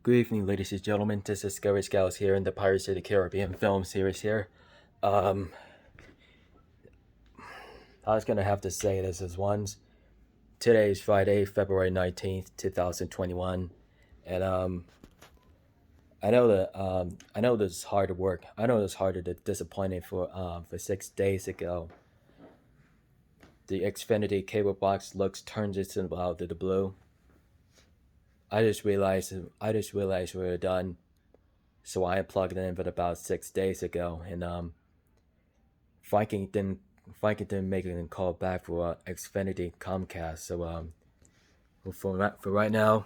Good evening, ladies and gentlemen. This is Scary Scouts here in the Pirates of the Caribbean film series here. Um, I was gonna have to say this as once. Today is Friday, February 19th, 2021, and I know this is hard work. I know it's harder to disappointing for 6 days ago. The Xfinity cable box looks turns into out of the blue. I just realized we were done, so I unplugged it in but about 6 days ago, and Viking didn't Viking didn't make a call back for Xfinity Comcast. So for right now,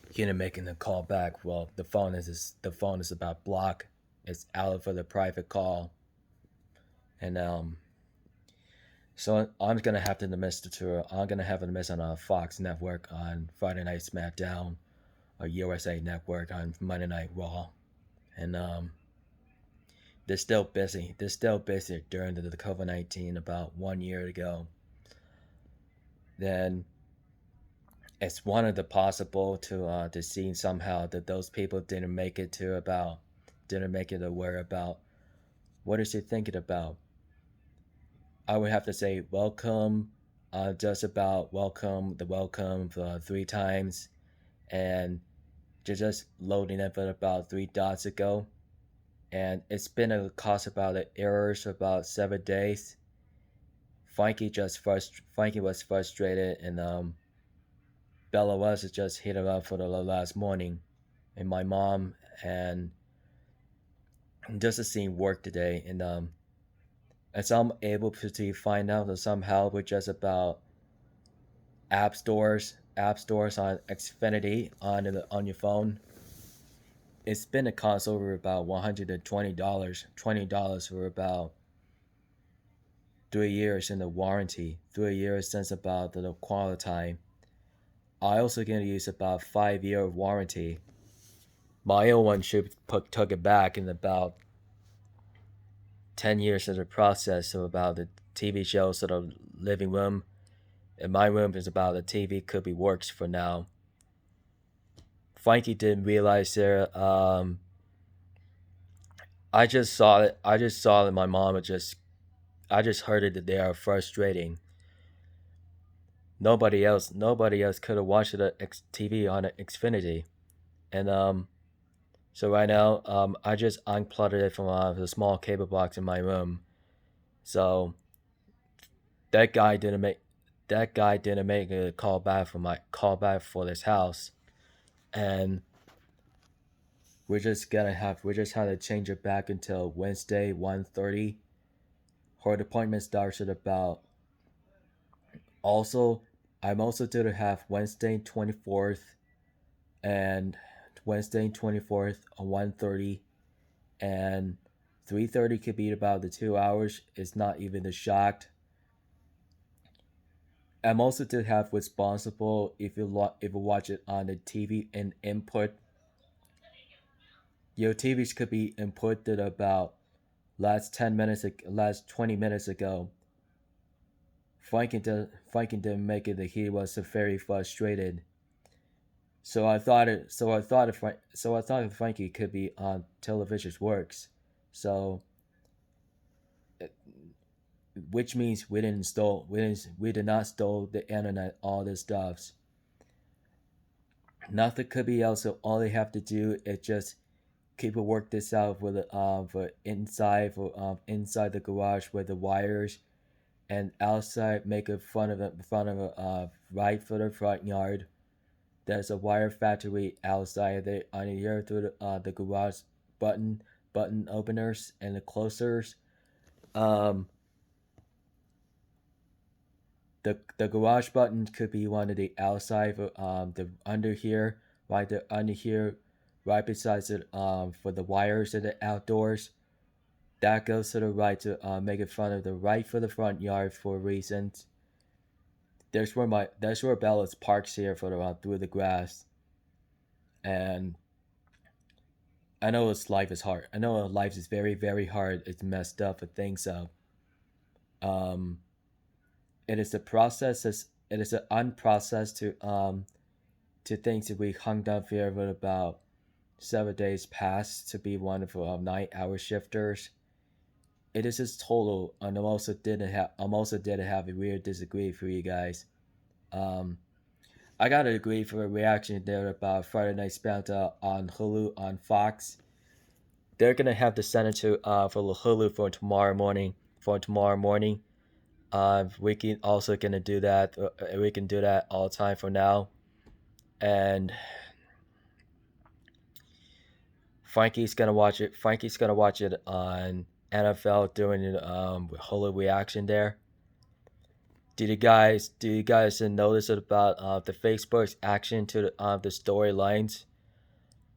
he didn't making a call back. Well, the phone is about block. It's out for the private call, and so I'm gonna have to miss the tour. I'm gonna have to miss on Fox Network on Friday Night SmackDown, or USA Network on Monday Night Raw, and they're still busy. They're still busy during the COVID-19 about 1 year ago. Then it's one of the possible to see somehow that those people didn't make it aware about what is he thinking about. I would have to say welcome, just about welcome the welcome for 3 times, and just loading it for about 3 dots ago, and it's been a cost about the errors for about 7 days. Frankie was frustrated, and Bella was just hit him up for the last morning, and my mom and just to see work today, and so I'm able to find out that somehow with just about app stores on Xfinity on your phone. It's been a cost over about $120 for about 3 years in the warranty, 3 years since about the quality time. I also gonna use about 5 year warranty. My old one should took it back in about 10 years of the process of about the TV show sort of living room. And my room is about the TV could be works for now. Frankie didn't realize there. I just saw it. I just saw that my mom was just. I just heard it that they are frustrating. Nobody else could have watched the TV on Xfinity, and so right now, I just unplugged it from the small cable box in my room. So that guy didn't make that guy didn't make a call back for this house, and we just had to change it back until Wednesday 1:30. Her appointment starts at about. Also, I'm also due to have Wednesday 24th and Wednesday 24th on 1:30, and 3:30 could be about the 2 hours. It's not even the shocked. I'm also to have responsible if you watch it on the TV and input. Your TVs could be inputted about last 20 minutes ago. Franken didn't make it. That he was very frustrated. So I thought Frankie could be on television's works. So, which means we did not stole the internet, all this stuffs. Nothing could be else. So all they have to do is just keep it work this out for inside the garage with the wires, and outside make it front of a right for the front yard. There's a wire factory outside there on here through the garage button button openers and the closers. Um, the garage button could be one of the outside the under here, right there under here, right beside it for the wires in the outdoors. That goes to the right to make it front of the right for the front yard for reasons. That's where Bella's parks here for the through the grass. And I know his life is hard. I know life is very very hard. It's messed up and things up. Um, it is a process. It is an unprocessed to to think that we hung up here for about 7 days past to be one of our 9 hour shifters. It is just total, and I'm also didn't have a weird disagree for you guys. Um, I gotta agree for a reaction there about Friday Night SmackDown on Hulu on Fox. They're gonna have the senator for Hulu for tomorrow morning. We can also gonna do that. We can do that all the time from now. And Frankie's gonna watch it on NFL during the Hulu reaction there. Did you guys notice about the Facebook's action to the storylines?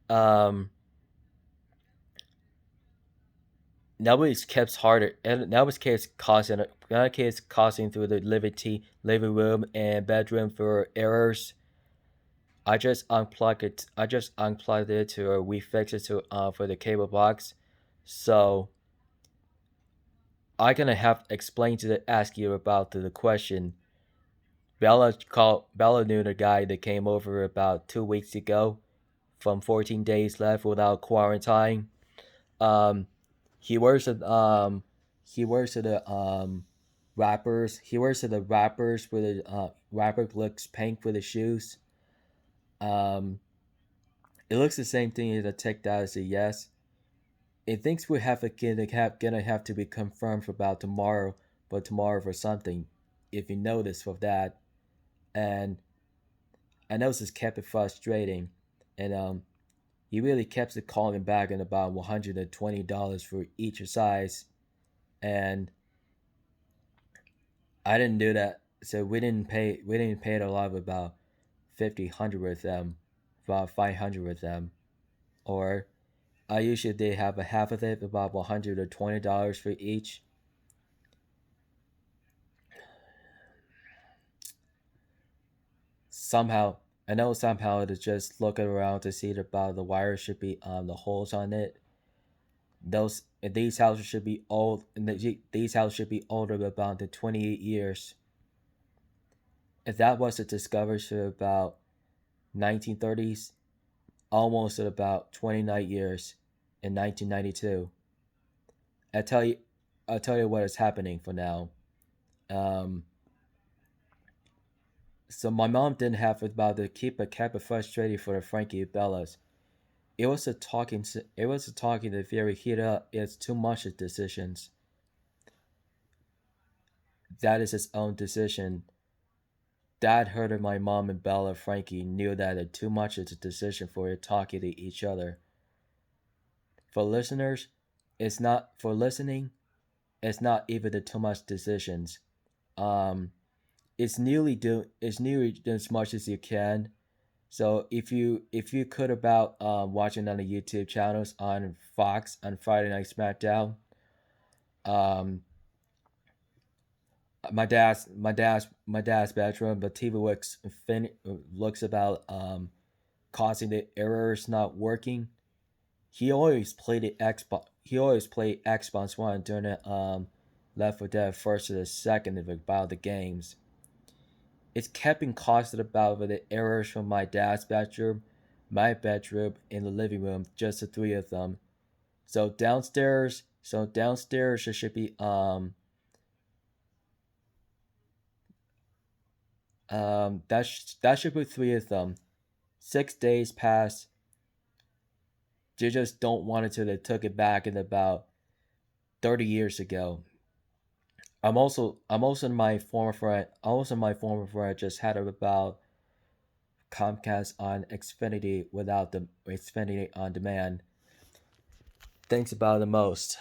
Um, nobody's kept harder, and nobody's keeps causing through the living room and bedroom for errors. I just unplugged it to or we fixed it to for the cable box. So I gonna have to explain ask you about the question. Bella knew the guy that came over about 2 weeks ago from 14 days left without quarantine. Um, he works at he works at the rappers. He works at the rappers with the rapper looks pink with the shoes. Um, it looks the same thing as a take that as a yes. It thinks we have gonna have to be confirmed about tomorrow, but tomorrow for something. If you notice for that, and I know this kept it frustrating, and he really kept it calling back in about $120 for each size, and I didn't do that, so we didn't pay it a lot of about 50, 100 with them, about 500 with them, or I usually they have a half of it about $120 for each. Somehow I know somehow it is just looking around to see about the wire should be the holes on it. These houses should be old, and these houses should be older about the 28 years. If that was discovered to about 1930s, almost at about 29 years in 1992. I tell you, I'll tell you what is happening for now. Um, so my mom didn't have about to keep a cap of frustrated for the Frankie Bellas. It was a talking that very heated up. It's too much of decisions. That is his own decision. Dad heard of my mom and Bella Frankie knew that it too much is a decision for it talking to each other. For listeners, it's not for listening. It's not even the too much decisions. Um, it's nearly do as much as you can. So if you could about watching on the YouTube channels on Fox on Friday Night SmackDown, um, my dad's bedroom, but TV looks about causing the errors not working. He always played Xbox One during the Left 4 Dead first to the second of about the games. It's kept in constant about with the errors from my dad's bedroom, my bedroom, and the living room, just the three of them. So downstairs it should be that should be three of them. 6 days passed. They just don't want it till they took it back in about 30 years ago. I'm also my former friend. Also my former friend just had it about Comcast on Xfinity without the Xfinity on demand. Thinks about the most.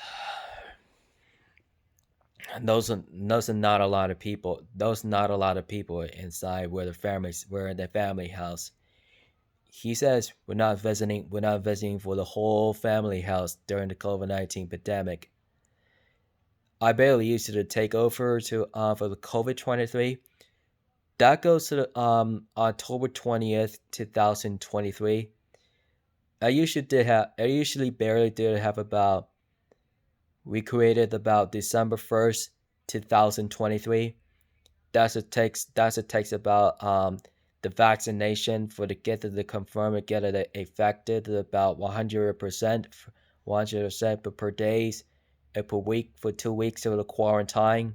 Those are not a lot of people. Those are not a lot of people inside where in the family house. He says we're not visiting for the whole family house during the COVID-19 pandemic. I barely used it to take over to for the COVID-23. That goes to the, October 20th, 2023. I usually barely did have about we created about December 1st, 2023. That's it takes about the vaccination for the get it confirmed and get it affected about 100%, 100% per days and per week for 2 weeks of the quarantine.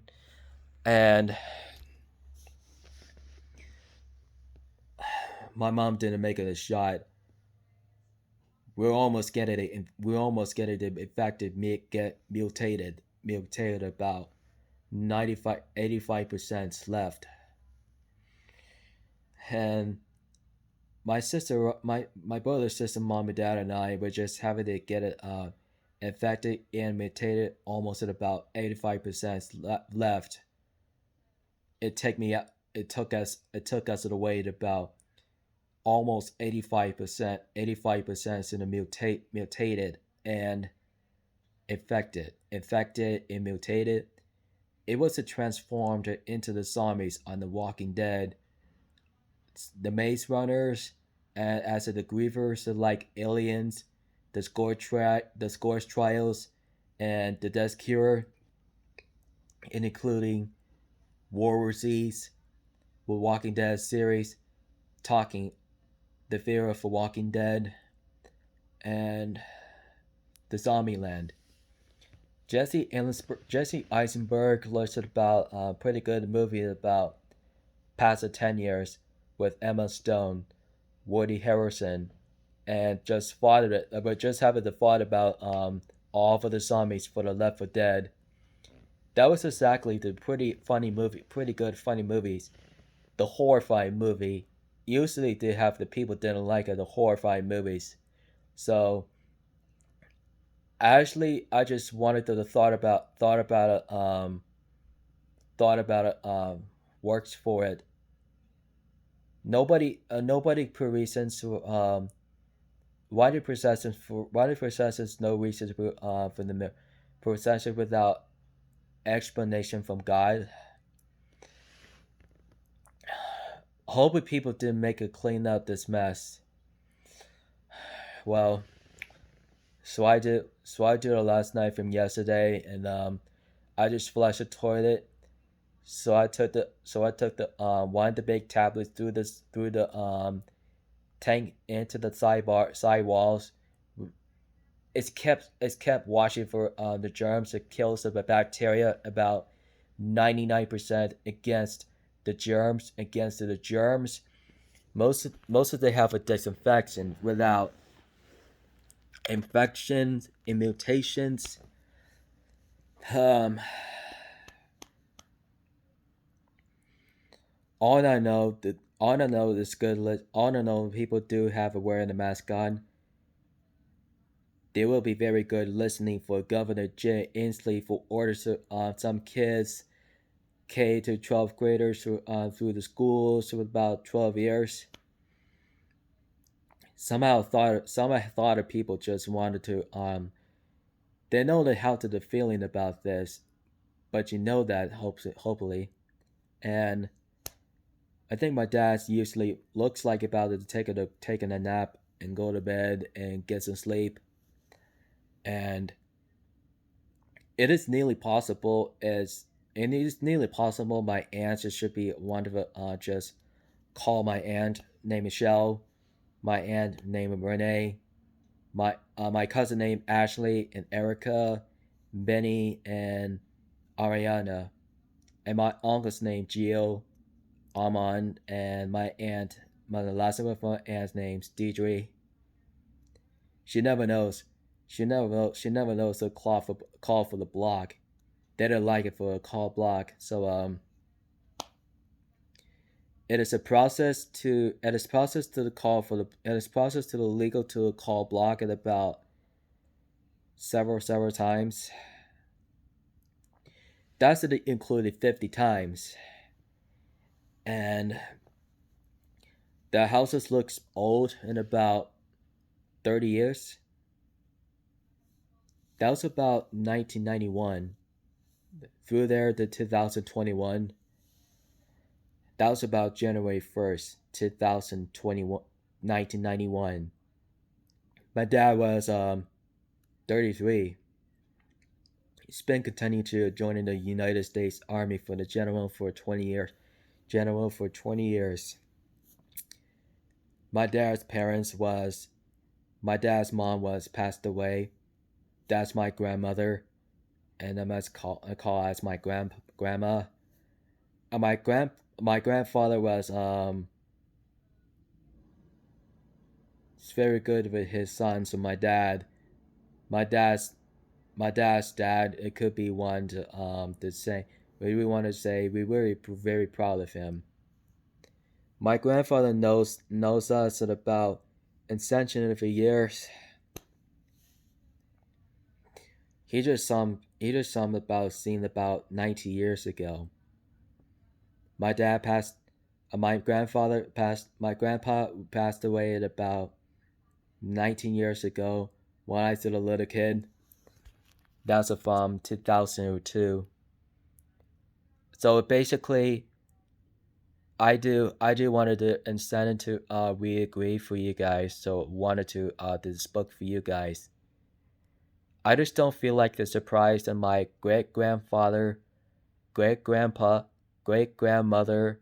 And my mom didn't make it a shot. We're almost getting it infected, get mutated about 95, 85% left. And my brother, sister, mom, and dad, and I were just having to get it infected and mutated almost at about 85% left. It took me it took us to wait about almost 85% in the mutated and infected and mutated. It was transformed into the zombies on The Walking Dead, the Maze Runners, and as the Grievers, like Aliens, the Scourge Trials, and the Death Cure, and including War Z's, the Walking Dead series, talking the Fear of the Walking Dead, and the Zombieland. Jesse Eisenberg listed about a pretty good movie about past the 10 years with Emma Stone, Woody Harrelson, and just having the thought about all of the zombies for the Left 4 Dead. That was exactly the pretty good funny movies. The horrifying movie. Usually they have the people didn't like the horrifying movies. So actually I just wanted to thought about it works for it. Nobody per reasons why the processes no reasons for the procession without explanation from God. Hoping people didn't make it clean up this mess. Well, I did it last night from yesterday, and I just flushed the toilet. So I took one of the big tablets through the tank into the side walls. It's kept washing for the germs. It kills the bacteria about 99% against the germs. Most of they have a disinfection without infections and mutations. Um, all I know is good. All I know people do have a wearing the mask on. They will be very good listening for Governor Jay Inslee for orders to some kids K to 12th graders through the schools for about 12 years. Somehow thought of people just wanted to they know how to the feeling about this, but you know that hopefully. And I think my dad usually looks like about to taking a nap and go to bed and get some sleep. And it is nearly possible as it is nearly possible my aunt just should be one of just call my aunt named Michelle, my aunt named Renee, my cousin named Ashley and Erica, Benny and Ariana, and my uncle's name Gio, Armand, and my last of my aunt's name's Deidre. She never knows. She never knows to call for the block. They don't like it for a call block. So it is a process to the call for the it is process to the legal to call block at about several times. That's included 50 times, and the houses looks old in about 30 years. That was about 1991. Through there to 2021. That was about January 1st, 2021, 1991. My dad was 33. He's been continuing to join in the United States Army for the general for 20 years. my dad's parents was my dad's mom was passed away. That's my grandmother, and I call as my grandma. And my grandfather was very good with his son. So my dad's my dad's dad. It could be one to say. We want to say we were very proud of him. My grandfather knows us at about in century of years. He just some about seen about 90 years ago. My dad passed. My grandpa passed away at about 19 years ago when I was a little kid. That's from 2002. So basically, I do wanted to and send it to we agree for you guys. So wanted to this book for you guys. I just don't feel like the surprise that my great grandfather, great grandpa, great grandmother,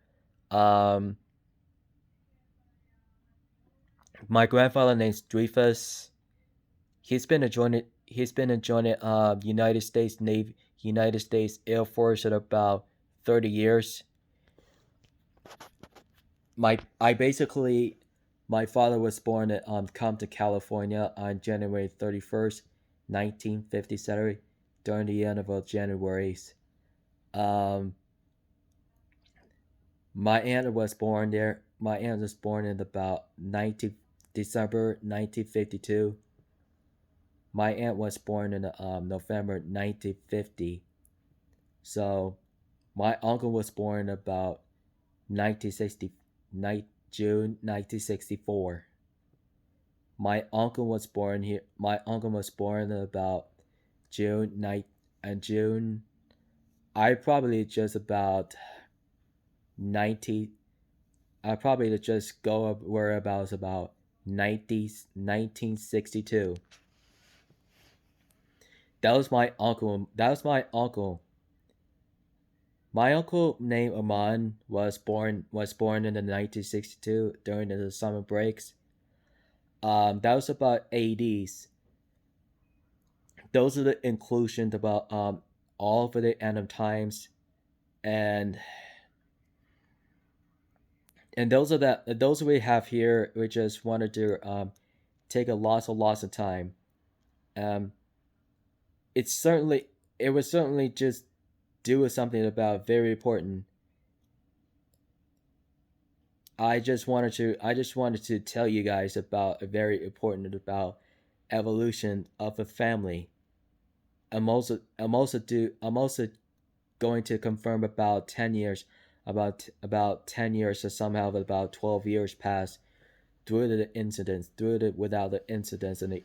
um, my grandfather named Dreyfus. He's been enjoying United States Navy, United States Air Force at about 30 years. I basically my father was born at Compton, California on January 31st, 1957, during the end of January's. Um, my aunt was born there. My aunt was born in about 19 December 1952. My aunt was born in November 1950. So my uncle was born about 1960, June 1964. My uncle was born here. My uncle was born about June night and June. I probably just about 90. I probably just go up whereabouts about 90s 1962. That was my uncle. That was my uncle. My uncle named Aman was born in the 1962 during the summer breaks. That was about 80s. Those are the inclusions about all of the end of times, and those we have here. We just wanted to take a lots of time. Um, it's certainly it was certainly just do something about very important. I just wanted to tell you guys about a very important about evolution of a family. I'm also going to confirm about 10 years, about 10 years or somehow about 12 years passed through the incidents, through the without the incidents and the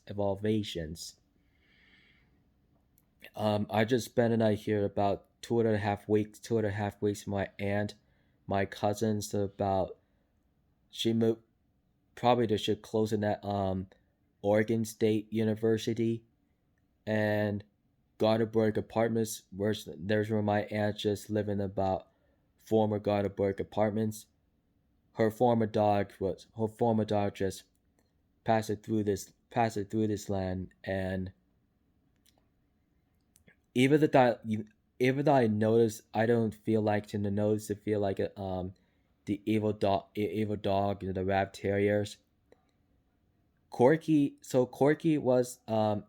evolvations. I just spent a night here about 2.5 weeks, 2.5 weeks with my aunt, my cousins. About she moved probably to should close in at Oregon State University and Garterburg Apartments. There's where my aunt just living about former Garterburg Apartments. Her former dog just passing through this land, and even that even though I notice, I don't feel like to notice to feel like the evil dog, the Rap Terriers. Corky was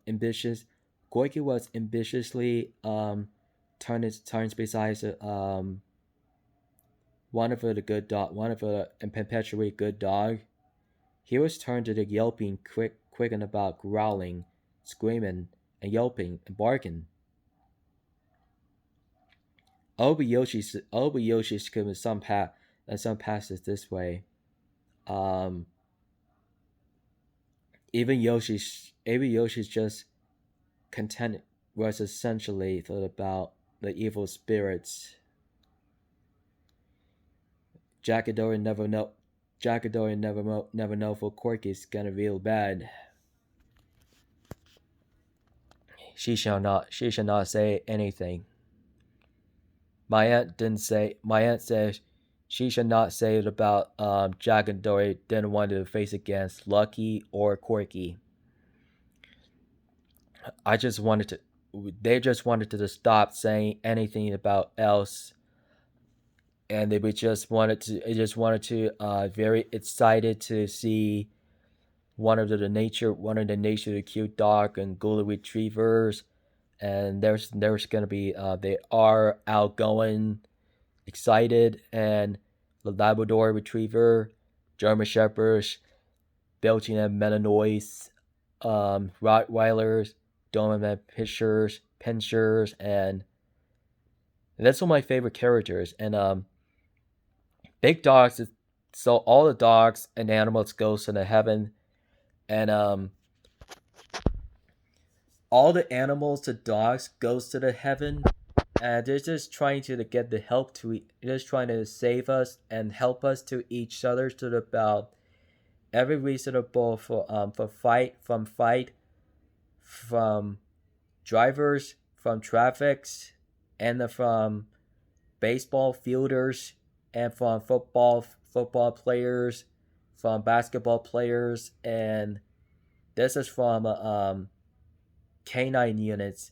ambitious. Corky was ambitiously turns besides one of the good dog, one of the perpetually good dog. He was turned to the yelping quick and about growling, screaming, and yelping and barking. Yoshi's could some passes this way. Um, even Yoshi's just content was essentially thought about the evil spirits. Jackadori never know. Never know for Corky's gonna real bad. She shall not say anything. My aunt didn't say. My aunt says she should not say it about Jack and Dory didn't want to face against Lucky or Corky. I just wanted to. They just wanted to stop saying anything about else, and they just wanted to. They just wanted to. Very excited to see one of the nature cute dog and golden retrievers, and there's gonna be. They are outgoing, excited, and the Labrador Retriever, German Shepherds, Belgian and Malinois, Rottweilers, Doberman Pinschers, and that's all my favorite characters. And big dogs. So all the dogs and animals goes into heaven, and all the animals, the dogs, goes to the heaven, and they're just trying to get the help to. They're just trying to save us and help us to each other to about every reasonable for fight from drivers, from traffics, and from baseball fielders, and from football players, from basketball players, and this is from canine units.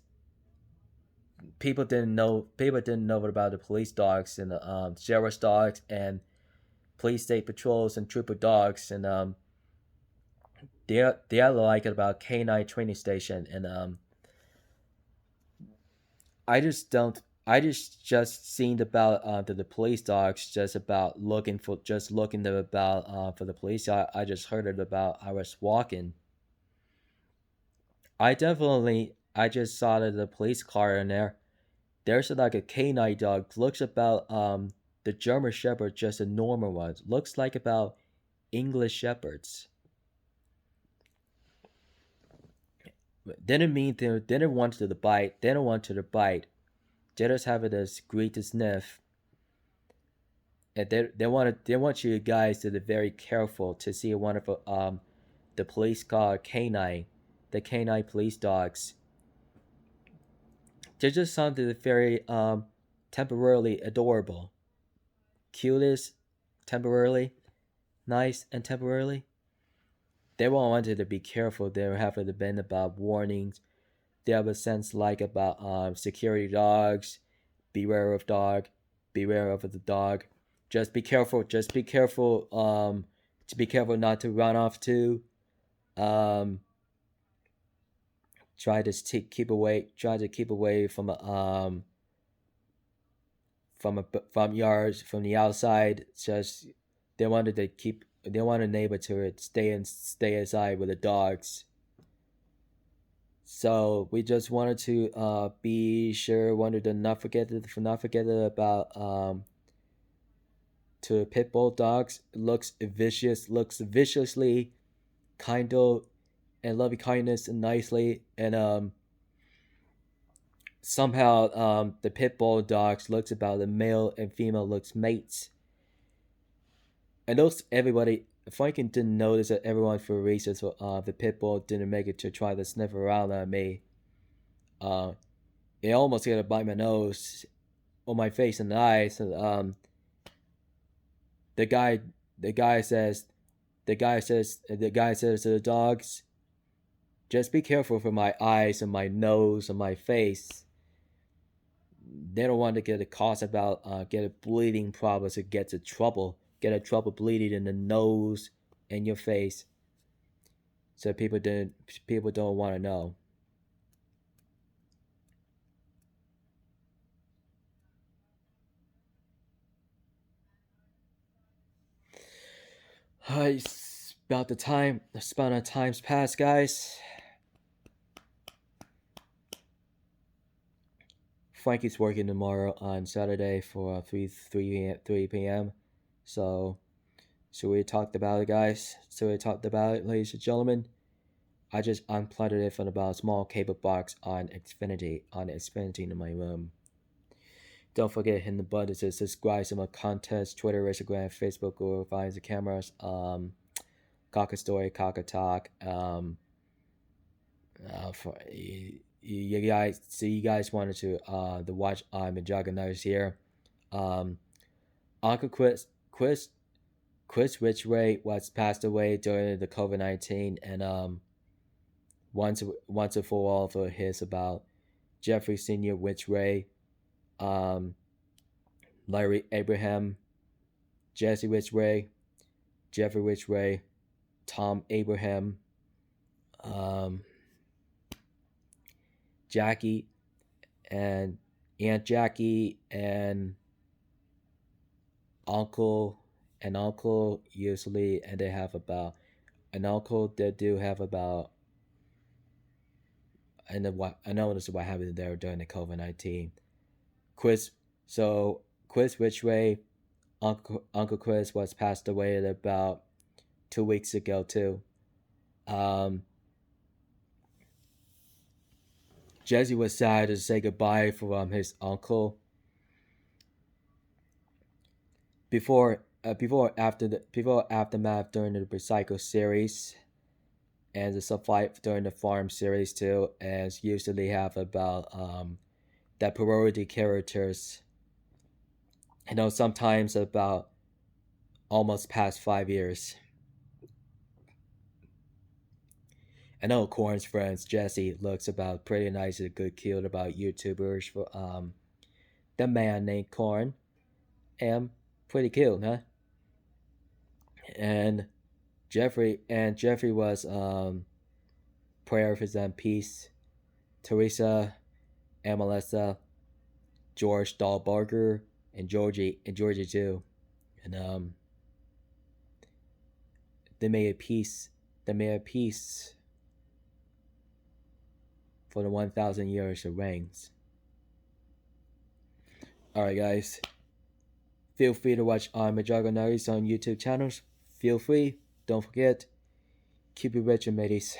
People didn't know about the police dogs and the sheriff's dogs and police state patrols and trooper dogs, and they like it about canine training station, and I just don't. I just seen about the police dogs just about looking about for the police. I just heard it about. I was walking. I just saw that the police car in there. There's like a canine dog. Looks about the German Shepherd, just a normal one. Looks like about English Shepherds. Didn't mean to. Didn't want to the bite. Didn't want to the bite. They just have it as great to sniff. And they want you guys to be very careful to see one of the police car canine, the canine police dogs. They just sounded very temporarily adorable, cutest, temporarily nice, and temporarily. They wanted to be careful. They have to been about warnings. They have a sense like about security dogs, beware of dog, beware of the dog. Just be careful. Just be careful. To be careful not to run off too. Um, try to keep away. Try to keep away from yards from the outside. Just they wanted to keep. They wanted neighbor to stay inside with the dogs. So we just wanted to be sure, wanted to not forget about to pit bull dogs. Looks viciously, kind of, and loving kindness and nicely, and somehow the pit bull dogs looks about the male and female looks mates, and those everybody. Franken didn't notice that everyone for reasons the pit bull didn't make it to try to sniff around at me. Uh, it almost got to bite my nose, on my face and eyes. And the guy, the guy says, the guy says to the dogs, just be careful for my eyes and my nose and my face. They don't want to get a cause about get a bleeding problems or get a trouble bleeding in the nose and your face. So people don't want to know. It's about the time. It's about the time's passed, guys. Frankie's working tomorrow on Saturday for 3 p.m. So we talked about it, guys. So we talked about it, ladies and gentlemen. I just unplugged it from about a small cable box on Xfinity in my room. Don't forget hitting the button to subscribe to my contests, Twitter, Instagram, Facebook, or finds the cameras. Cocker Story, Cocker Talk. For you guys, so you guys wanted to watch I'm a Juggernaut here. Um, Uncle Chris, Chris Chris Ridgway was passed away during the COVID-19, and once and for all for his about Jeffrey Senior Ridgway, um, Larry Abraham, Jesse Ridgway, Jeffrey Ridgway, Tom Abraham, um, Jackie and Aunt Jackie and uncle uncle usually, and they have about an uncle. They do have about, and then what I know this is what happened there during the COVID-19. Chris, so Chris Ridgway, Uncle Chris was passed away about 2 weeks ago too. Um, Jesse was sad to say goodbye from his uncle before aftermath during the recycle series, and the survive during the farm series too, as usually have about that parody characters. Sometimes about almost past 5 years. I know Corn's friends Jesse looks about pretty nice and good cute about YouTubers for the man named Corn. And pretty cute, huh? And Jeffrey was prayer for them peace. Teresa and Melissa, George Dahlberger, and Georgie too. And they made a peace. They made a peace for the 1,000 years of reigns. Alright, guys. Feel free to watch my Juggernautes on YouTube channels. Feel free. Don't forget. Keep it rich, mateys.